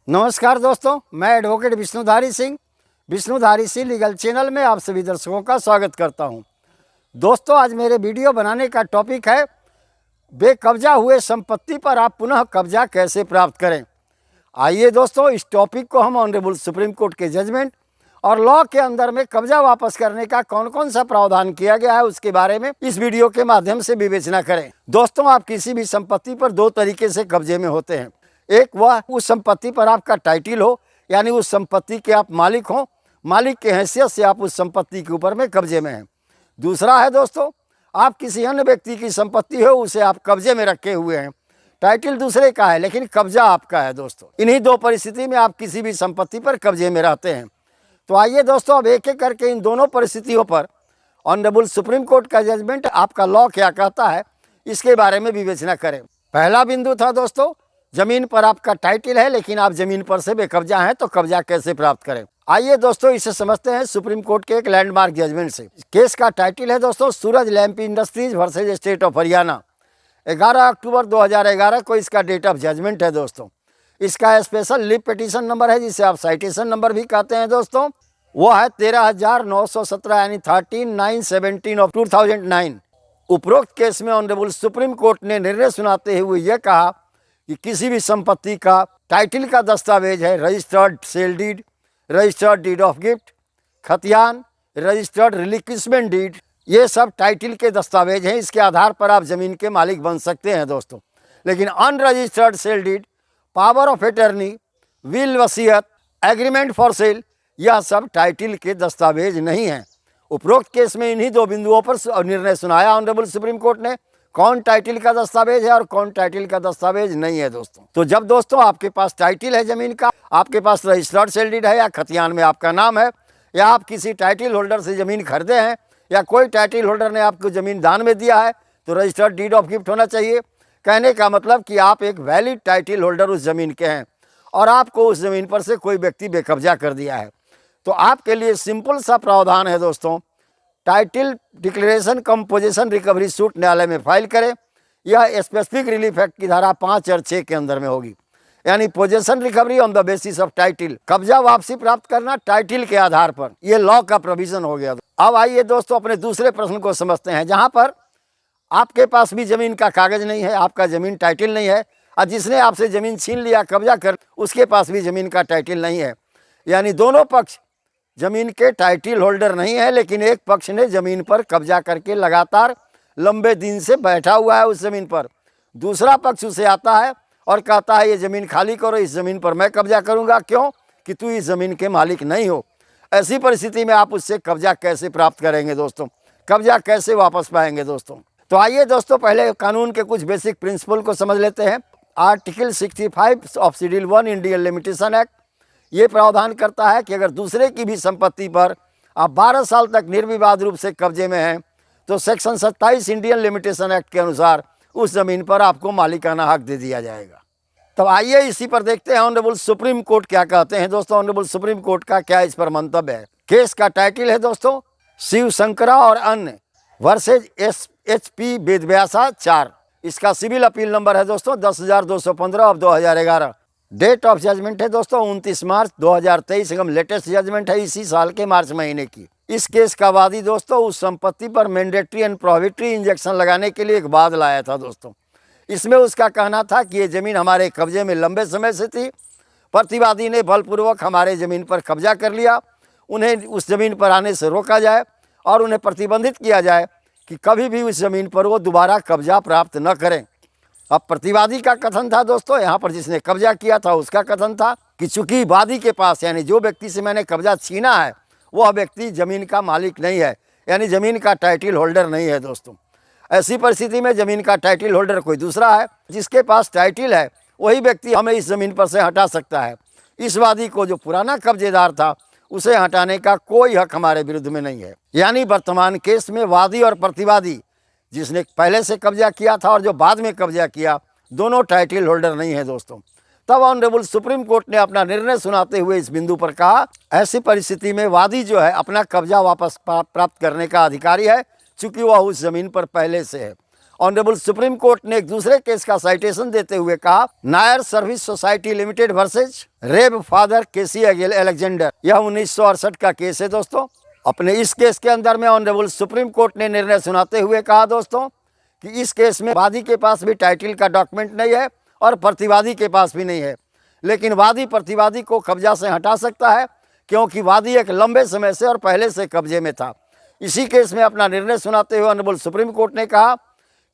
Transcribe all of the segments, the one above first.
नमस्कार दोस्तों, मैं advocate Vishnudhari Singh legal channel में आप सभी दर्शकों का स्वागत करता हूं। दोस्तों, आज मेरे वीडियो बनाने का टॉपिक है बेकब्जा हुए संपत्ति पर आप पुनः कब्जा कैसे प्राप्त करें। आइए दोस्तों, इस टॉपिक को हम ऑनरेबल सुप्रीम कोर्ट के जजमेंट और लॉ के अंदर में कब्जा वापस करने का कौन कौन सा प्रावधान किया गया है उसके बारे में इस वीडियो के माध्यम से विवेचना करें। दोस्तों, आप किसी भी संपत्ति पर दो तरीके से कब्जे में होते हैं। एक, वह उस संपत्ति पर आपका टाइटिल हो, यानी उस संपत्ति के आप मालिक हो, मालिक के हैसियत से आप उस संपत्ति के ऊपर में कब्जे में हैं। दूसरा है दोस्तों, आप किसी अन्य व्यक्ति की संपत्ति हो, उसे आप कब्जे में रखे हुए हैं, टाइटिल दूसरे का है लेकिन कब्जा आपका है। दोस्तों, इन्हीं दो परिस्थिति में आप किसी भी संपत्ति पर कब्जे में रहते हैं। तो आइए दोस्तों, अब एक एक करके इन दोनों परिस्थितियों पर ऑनरेबल सुप्रीम कोर्ट का जजमेंट, आपका लॉ क्या कहता है, इसके बारे में विवेचना करें। पहला बिंदु था दोस्तों, जमीन पर आपका टाइटिल है लेकिन आप जमीन पर से बेकब्जा हैं, तो कब्जा कैसे प्राप्त करें। आइए दोस्तों, इसे समझते हैं सुप्रीम कोर्ट के एक लैंडमार्क जजमेंट से। केस का टाइटिल है दोस्तों Suraj lamp industries versus state of Haryana. 11 अक्टूबर 2011 को इसका डेट ऑफ जजमेंट है। दोस्तों, इसका स्पेशल लीव पिटीशन नंबर है, जिसे आप साइटेशन नंबर भी कहते हैं। दोस्तों, वो है 13,917 यानी 13,917 ऑफ 2009। उपरोक्त केस में ऑनरेबल सुप्रीम कोर्ट ने निर्णय सुनाते हुए यह कहा कि किसी भी संपत्ति का टाइटिल का दस्तावेज है registered sale deed, registered deed of gift, खतियान, रजिस्टर्ड रिलिक्विशमेंट डीड, ये सब टाइटिल के दस्तावेज हैं। इसके आधार पर आप जमीन के मालिक बन सकते हैं। दोस्तों, लेकिन unregistered sale deed, power of attorney, will, वसीयत, एग्रीमेंट फॉर सेल, यह सब टाइटिल के दस्तावेज नहीं हैं। उपरोक्त केस में इन्हीं दो बिंदुओं पर निर्णय सुनाया ऑनरेबल सुप्रीम कोर्ट ने, कौन टाइटिल का दस्तावेज है और कौन टाइटिल का दस्तावेज नहीं है। दोस्तों, तो जब दोस्तों आपके पास टाइटिल है जमीन का, आपके पास रजिस्टर्ड सेल डीड है या खतियान में आपका नाम है, या आप किसी टाइटिल होल्डर से ज़मीन खरीदे हैं, या कोई टाइटिल होल्डर ने आपको ज़मीन दान में दिया है, तो रजिस्टर्ड डीड ऑफ गिफ्ट होना चाहिए। कहने का मतलब कि आप एक वैलिड टाइटिल होल्डर उस ज़मीन के हैं और आपको उस ज़मीन पर से कोई व्यक्ति बेकब्जा कर दिया है, तो आपके लिए सिंपल सा प्रावधान है दोस्तों, टाइटिल डिक्लेरेशन कम पोजेशन रिकवरी सूट न्यायालय में फाइल करें। यह स्पेसिफिक रिलीफ एक्ट की धारा 5 और 6 के अंदर में होगी, यानी possession recovery on the basis of title, कब्जा वापसी प्राप्त करना टाइटिल के आधार पर, यह लॉ का प्रोविजन हो गया। अब आइए दोस्तों, अपने दूसरे प्रश्न को समझते हैं, जहां पर आपके पास भी जमीन का कागज नहीं है, आपका जमीन टाइटिल नहीं है, और जिसने आपसे जमीन छीन लिया कब्जा कर, उसके पास भी जमीन का टाइटिल नहीं है, यानी दोनों पक्ष जमीन के टाइटिल होल्डर नहीं है, लेकिन एक पक्ष ने जमीन पर कब्जा करके लगातार लंबे दिन से बैठा हुआ है उस जमीन पर। दूसरा पक्ष उसे आता है और कहता है ये ज़मीन खाली करो, इस ज़मीन पर मैं कब्जा करूंगा। क्यों? कि तू इस ज़मीन के मालिक नहीं हो। ऐसी परिस्थिति में आप उससे कब्जा कैसे प्राप्त करेंगे दोस्तों, कब्जा कैसे वापस पाएंगे दोस्तों। तो आइए दोस्तों, पहले कानून के कुछ बेसिक प्रिंसिपल को समझ लेते हैं। Article 65 of schedule 1 Indian limitation act ये प्रावधान करता है कि अगर दूसरे की भी संपत्ति पर आप 12 साल तक निर्विवाद रूप से कब्जे में हैं, तो सेक्शन 27 इंडियन लिमिटेशन एक्ट के अनुसार उस ज़मीन पर आपको मालिकाना हक दे दिया जाएगा। तब आइए इसी पर देखते हैं ऑनरेबल सुप्रीम कोर्ट क्या कहते हैं। दोस्तों, ऑनरेबल सुप्रीम कोर्ट का क्या इस पर मंतव्य है। केस का टाइटिल है दोस्तों शिव शंकरा और अन्य वर्सेज HP वेदव्यासा 4। इसका सिविल अपील नंबर है दोस्तों 10,215 ऑफ 2011। डेट ऑफ जजमेंट है दोस्तों 29 मार्च 2023 एवं लेटेस्ट जजमेंट है इसी साल के मार्च महीने की। इस केस का वादी दोस्तों उस संपत्ति पर मैंडेटरी एंड प्रोहिबिटरी इंजेक्शन लगाने के लिए एक वाद लाया था। दोस्तों, इसमें उसका कहना था कि ये ज़मीन हमारे कब्जे में लंबे समय से थी, प्रतिवादी ने बलपूर्वक हमारे ज़मीन पर कब्जा कर लिया, उन्हें उस ज़मीन पर आने से रोका जाए और उन्हें प्रतिबंधित किया जाए कि कभी भी उस ज़मीन पर वो दोबारा कब्जा प्राप्त न करें। अब प्रतिवादी का कथन था दोस्तों, यहाँ पर जिसने कब्जा किया था उसका कथन था कि चूंकि वादी के पास, यानी जो व्यक्ति से मैंने कब्जा छीना है, वह व्यक्ति ज़मीन का मालिक नहीं है, यानी ज़मीन का टाइटिल होल्डर नहीं है। दोस्तों, ऐसी परिस्थिति में ज़मीन का टाइटिल होल्डर कोई दूसरा है, जिसके पास टाइटिल है वही व्यक्ति हमें इस ज़मीन पर से हटा सकता है। इस वादी को, जो पुराना कब्जेदार था, उसे हटाने का कोई हक हमारे विरुद्ध में नहीं है। यानी वर्तमान केस में वादी और प्रतिवादी, जिसने पहले से कब्जा किया था और जो बाद में कब्जा किया, दोनों टाइटिल होल्डर नहीं है। दोस्तों, तब ऑनरेबल सुप्रीम कोर्ट ने अपना निर्णय सुनाते हुए इस बिंदु पर कहा, ऐसी परिस्थिति में वादी जो है अपना कब्जा वापस प्राप्त करने का अधिकारी है, चूंकि वह उस जमीन पर पहले से है। ऑनरेबल सुप्रीम कोर्ट ने एक दूसरे केस का साइटेशन देते हुए कहा, Nair service society limited versus Rev father KC Alexander. यह 1968 का केस है दोस्तों। अपने इस केस के अंदर में ऑनरेबल सुप्रीम कोर्ट ने निर्णय सुनाते हुए कहा दोस्तों कि इस केस में वादी के पास भी टाइटल का डॉक्यूमेंट नहीं है और प्रतिवादी के पास भी नहीं है, लेकिन वादी प्रतिवादी को कब्जा से हटा सकता है, क्योंकि वादी एक लंबे समय से और पहले से कब्जे में था। इसी केस में अपना निर्णय सुनाते हुए ऑनरेबल सुप्रीम कोर्ट ने कहा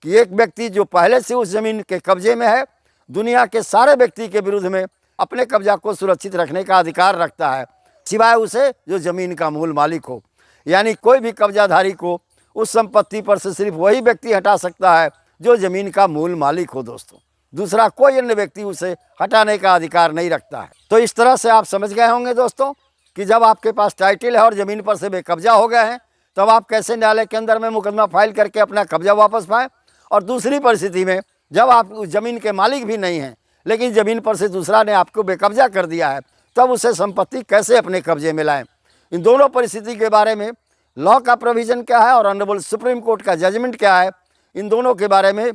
कि एक व्यक्ति जो पहले से उस जमीन के कब्जे में है, दुनिया के सारे व्यक्ति के विरुद्ध में अपने कब्जा को सुरक्षित रखने का अधिकार रखता है, सिवाय उसे जो ज़मीन का मूल मालिक हो। यानी कोई भी कब्जाधारी को उस संपत्ति पर से सिर्फ वही व्यक्ति हटा सकता है जो ज़मीन का मूल मालिक हो दोस्तों। दूसरा कोई अन्य व्यक्ति उसे हटाने का अधिकार नहीं रखता है। तो इस तरह से आप समझ गए होंगे दोस्तों कि जब आपके पास टाइटल है और ज़मीन पर से बेकब्जा हो गए हैं, तब आप कैसे न्यायालय के अंदर में मुकदमा फाइल करके अपना कब्जा वापस पाएँ। और दूसरी परिस्थिति में जब आप उस ज़मीन के मालिक भी नहीं हैं, लेकिन ज़मीन पर से दूसरा ने आपको बेकब्जा कर दिया है, तब उसे संपत्ति कैसे अपने कब्जे में लाएं। इन दोनों परिस्थिति के बारे में लॉ का प्रोविज़न क्या है और ऑनरेबल सुप्रीम कोर्ट का जजमेंट क्या है, इन दोनों के बारे में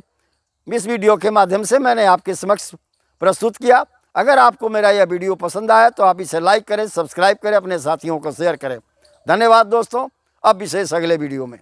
इस वीडियो के माध्यम से मैंने आपके समक्ष प्रस्तुत किया। अगर आपको मेरा यह वीडियो पसंद आया तो आप इसे लाइक करें, सब्सक्राइब करें, अपने साथियों को शेयर करें। धन्यवाद दोस्तों। अब विशेष अगले वीडियो में।